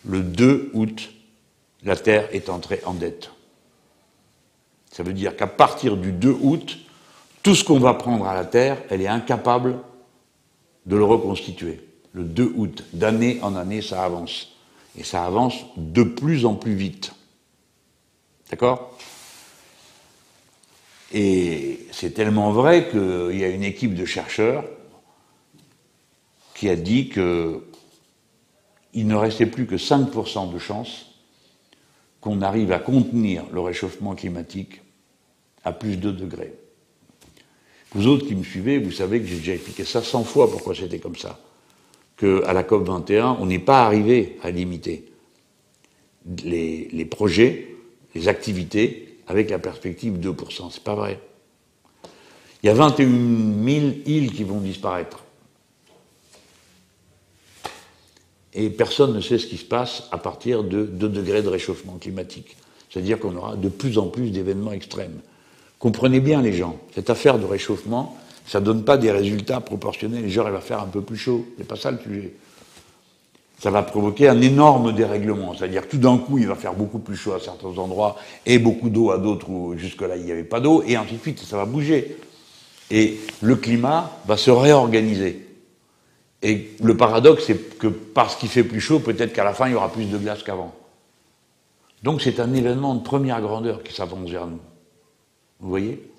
le 2 août, la Terre est entrée en dette. Ça veut dire qu'à partir du 2 août, tout ce qu'on va prendre à la Terre, elle est incapable de le reconstituer. Le 2 août, d'année en année, ça avance. Et ça avance de plus en plus vite. D'accord ? Et c'est tellement vrai qu'il y a une équipe de chercheurs qui a dit qu'il ne restait plus que 5% de chance qu'on arrive à contenir le réchauffement climatique à plus de 2 degrés. Vous autres qui me suivez, vous savez que j'ai déjà expliqué ça 100 fois pourquoi c'était comme ça. Qu'à la COP 21, on n'est pas arrivé à limiter les projets, les activités, avec la perspective 2%. C'est pas vrai. Il y a 21 000 îles qui vont disparaître. Et personne ne sait ce qui se passe à partir de 2 degrés de réchauffement climatique. C'est-à-dire qu'on aura de plus en plus d'événements extrêmes. Comprenez bien les gens, cette affaire de réchauffement, ça ne donne pas des résultats proportionnels. Genre, il va faire un peu plus chaud. C'est pas ça le sujet. Ça va provoquer un énorme dérèglement. C'est-à-dire que tout d'un coup, il va faire beaucoup plus chaud à certains endroits et beaucoup d'eau à d'autres où jusque-là, il n'y avait pas d'eau, et ainsi de suite, ça va bouger. Et le climat va se réorganiser. Et le paradoxe, c'est que parce qu'il fait plus chaud, peut-être qu'à la fin, il y aura plus de glace qu'avant. Donc c'est un événement de première grandeur qui s'avance vers nous. Vous voyez ?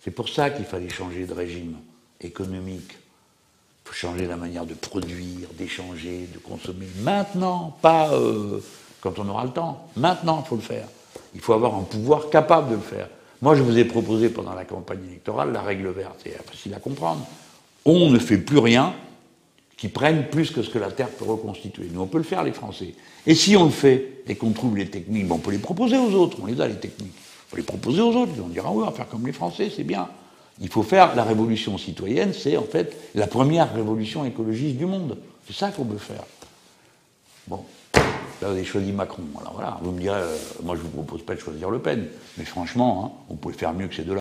C'est pour ça qu'il fallait changer de régime économique. Il faut changer la manière de produire, d'échanger, de consommer. Maintenant, pas quand on aura le temps. Maintenant, il faut le faire. Il faut avoir un pouvoir capable de le faire. Moi, je vous ai proposé pendant la campagne électorale la règle verte. C'est facile à comprendre. On ne fait plus rien qui prenne plus que ce que la Terre peut reconstituer. Nous, on peut le faire, les Français. Et si on le fait et qu'on trouve les techniques, on peut les proposer aux autres. On les a, les techniques. On peut les proposer aux autres. On dira, oui, on va faire comme les Français, c'est bien. Il faut faire la révolution citoyenne, c'est en fait la première révolution écologiste du monde. C'est ça qu'on veut faire. Bon, là, vous avez choisi Macron. Alors voilà, vous me direz, moi, je ne vous propose pas de choisir Le Pen. Mais franchement, on peut faire mieux que ces deux-là.